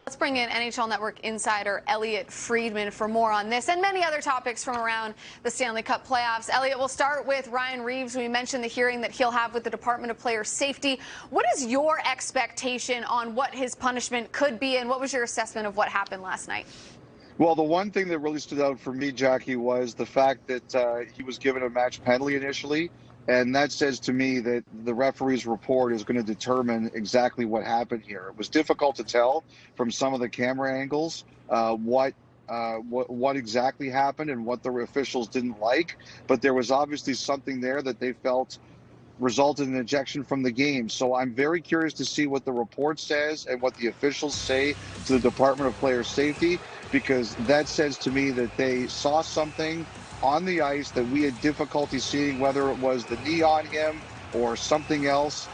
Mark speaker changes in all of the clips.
Speaker 1: Let's bring in NHL Network insider Elliotte Friedman for more on this and many other topics from around the Stanley Cup playoffs. Elliotte, we'll start with Ryan Reaves. We mentioned the hearing that he'll have with the Department of Player Safety. What is your expectation on what his punishment could be, and what was your assessment of what happened last night?
Speaker 2: Well, the one thing that really stood out for me, Jackie, was the fact that he was given a match penalty initially. And that says to me that the referee's report is going to determine exactly what happened here. It was difficult to tell from some of the camera angles what exactly happened and what the officials didn't like. But there was obviously something there that they felt resulted in an ejection from the game. So I'm very curious to see what the report says and what the officials say to the Department of Player Safety, because that says to me that they saw something on the ice that we had difficulty seeing, whether it was the knee on him or something else.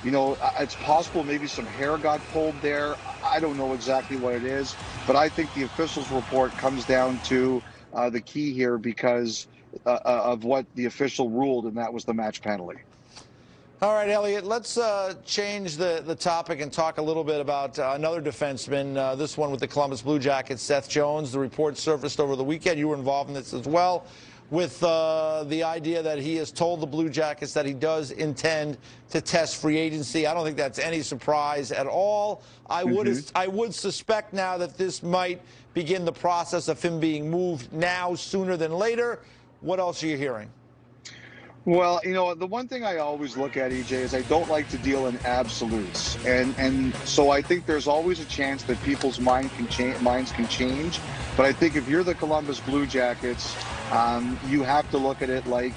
Speaker 2: It's possible maybe some hair got pulled there. I don't know exactly what it is, but I think the officials' report comes down to the key here because of what the official ruled, and that was the match penalty.
Speaker 3: All right, Elliotte, let's change the topic and talk a little bit about another defenseman, this one with the Columbus Blue Jackets, Seth Jones. The report surfaced over the weekend. You were involved in this as well, with the idea that he has told the Blue Jackets that he does intend to test free agency. I don't think that's any surprise at all. I would suspect now that this might begin the process of him being moved now sooner than later. What else are you hearing?
Speaker 2: Well, the one thing I always look at, EJ, is I don't like to deal in absolutes. And so I think there's always a chance that people's minds can change. But I think if you're the Columbus Blue Jackets, you have to look at it like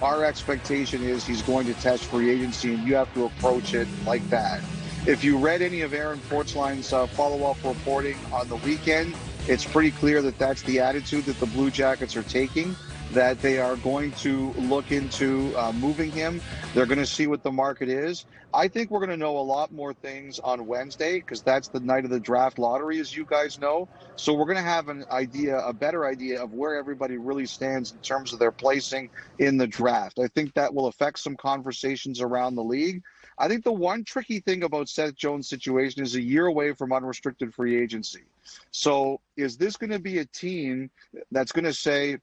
Speaker 2: our expectation is he's going to test free agency, and you have to approach it like that. If you read any of Aaron Portzline's follow-up reporting on the weekend, it's pretty clear that that's the attitude that the Blue Jackets are taking, that they are going to look into moving him. They're going to see what the market is. I think we're going to know a lot more things on Wednesday, because that's the night of the draft lottery, as you guys know. So we're going to have a better idea of where everybody really stands in terms of their placing in the draft. I think that will affect some conversations around the league. I think the one tricky thing about Seth Jones' situation is a year away from unrestricted free agency. So is this going to be a team that's going to say,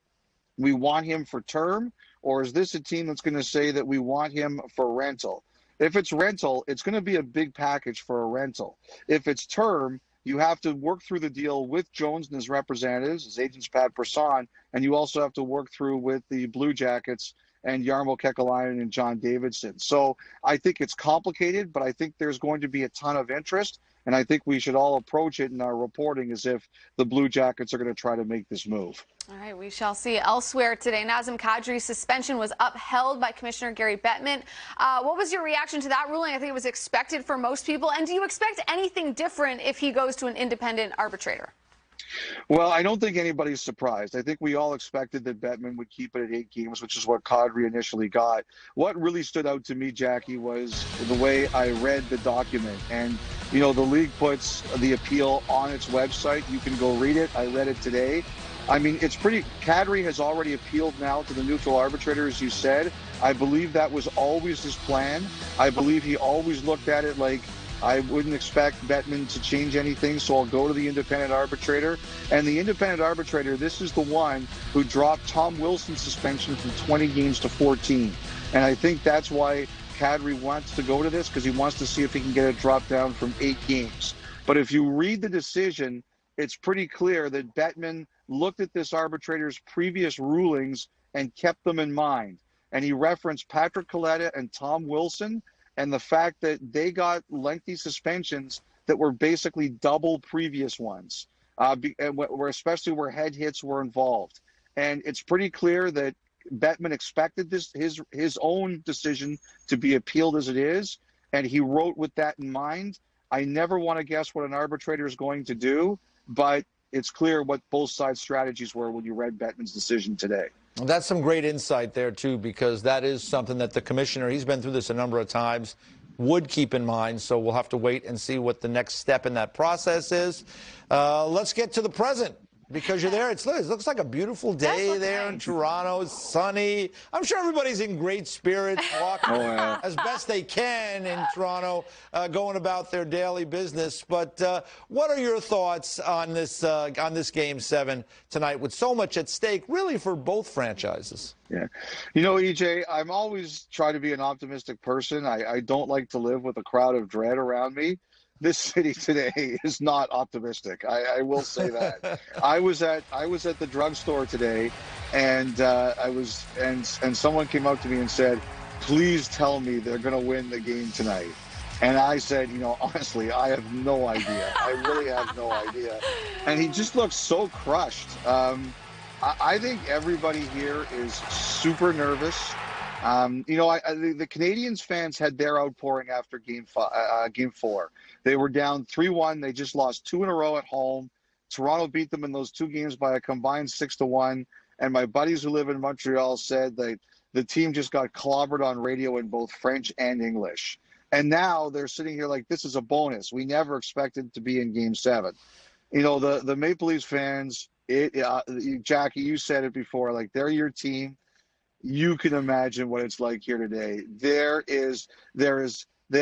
Speaker 2: we want him for term, or is this a team that's going to say that we want him for rental? If it's rental, it's going to be a big package for a rental. If it's term, you have to work through the deal with Jones and his representatives, his agents, Pat Brisson, and you also have to work through with the Blue Jackets and Jarmo Kekalainen and John Davidson. So I think it's complicated, but I think there's going to be a ton of interest, and I think we should all approach it in our reporting as if the Blue Jackets are going to try to make this move.
Speaker 1: All right, we shall see. Elsewhere today, Nazem Kadri's suspension was upheld by Commissioner Gary Bettman. What was your reaction to that ruling? I think it was expected for most people. And do you expect anything different if he goes to an independent arbitrator?
Speaker 2: Well, I don't think anybody's surprised. I think we all expected that Bettman would keep it at 8 games, which is what Kadri initially got. What really stood out to me, Jackie, was the way I read the document. And, the league puts the appeal on its website. You can go read it. I read it today. I mean, it's pretty. Kadri has already appealed now to the neutral arbitrator, as you said. I believe that was always his plan. I believe he always looked at it like, I wouldn't expect Bettman to change anything, so I'll go to the independent arbitrator. And the independent arbitrator, this is the one who dropped Tom Wilson's suspension from 20 games to 14. And I think that's why Kadri wants to go to this, because he wants to see if he can get it dropped down from 8 games. But if you read the decision, it's pretty clear that Bettman looked at this arbitrator's previous rulings and kept them in mind. And he referenced Patrick Kaleta and Tom Wilson, and the fact that they got lengthy suspensions that were basically double previous ones, especially where head hits were involved. And it's pretty clear that Bettman expected his own decision to be appealed as it is, and he wrote with that in mind. I never want to guess what an arbitrator is going to do, but it's clear what both sides' strategies were when you read Bettman's decision today.
Speaker 3: Well, that's some great insight there, too, because that is something that the commissioner, he's been through this a number of times, would keep in mind. So we'll have to wait and see what the next step in that process is. Let's get to the present. Because you're there. It looks like a beautiful day there in Toronto. It's sunny. I'm sure everybody's in great spirits, walking as best they can in Toronto, going about their daily business. But what are your thoughts on this Game 7 tonight with so much at stake, really, for both franchises?
Speaker 2: Yeah. You know, EJ, I'm always trying to be an optimistic person. I don't like to live with a crowd of dread around me. This city today is not optimistic. I will say that. I was at the drugstore today, and and someone came up to me and said, "Please tell me they're going to win the game tonight." And I said, you know, honestly, I have no idea. I really have no idea. And he just looks so crushed. I think everybody here is super nervous. You know, the Canadians fans had their outpouring after Game 4. They were down 3-1. They just lost 2 in a row at home. Toronto beat them in those 2 games by a combined 6-1. And my buddies who live in Montreal said that the team just got clobbered on radio in both French and English. And now they're sitting here like, this is a bonus. We never expected to be in Game 7. You know, the Maple Leafs fans, Jackie, you said it before, like, they're your team. You can imagine what it's like here today. They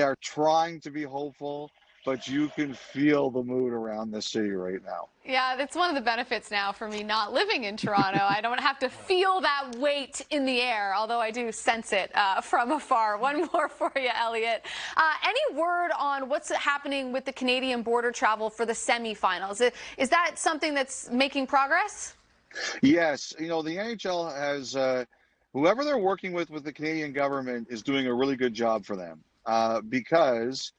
Speaker 2: are trying to be hopeful, but you can feel the mood around the city right now.
Speaker 1: Yeah, that's one of the benefits now for me not living in Toronto. I don't have to feel that weight in the air, although I do sense it from afar. One more for you, Elliotte. Any word on what's happening with the Canadian border travel for the semifinals? Is that something that's making progress?
Speaker 2: Yes. You know, the NHL has, whoever they're working with the Canadian government is doing a really good job for them because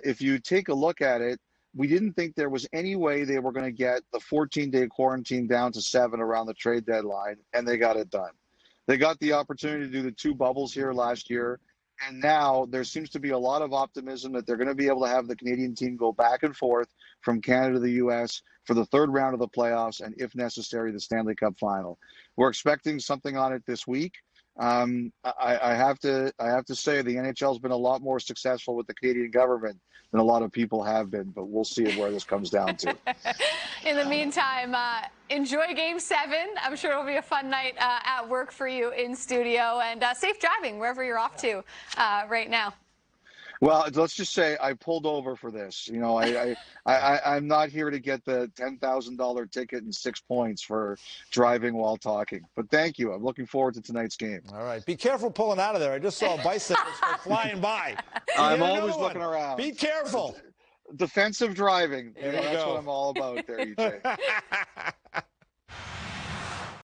Speaker 2: if you take a look at it, we didn't think there was any way they were going to get the 14-day quarantine down to 7 around the trade deadline, and they got it done. They got the opportunity to do the 2 bubbles here last year, and now there seems to be a lot of optimism that they're going to be able to have the Canadian team go back and forth from Canada to the U.S. for the 3rd round of the playoffs and, if necessary, the Stanley Cup final. We're expecting something on it this week. I have to say the NHL has been a lot more successful with the Canadian government than a lot of people have been, but we'll see where this comes down to.
Speaker 1: In the meantime, enjoy Game 7. I'm sure it'll be a fun night at work for you in studio, and safe driving wherever you're off to right now.
Speaker 2: Well, let's just say I pulled over for this. You know, I'm not here to get the $10,000 ticket and 6 points for driving while talking. But thank you. I'm looking forward to tonight's game.
Speaker 3: All right. Be careful pulling out of there. I just saw a bicycle flying by.
Speaker 2: I'm always looking around.
Speaker 3: Be careful.
Speaker 2: Defensive driving. That's what I'm all about there, EJ.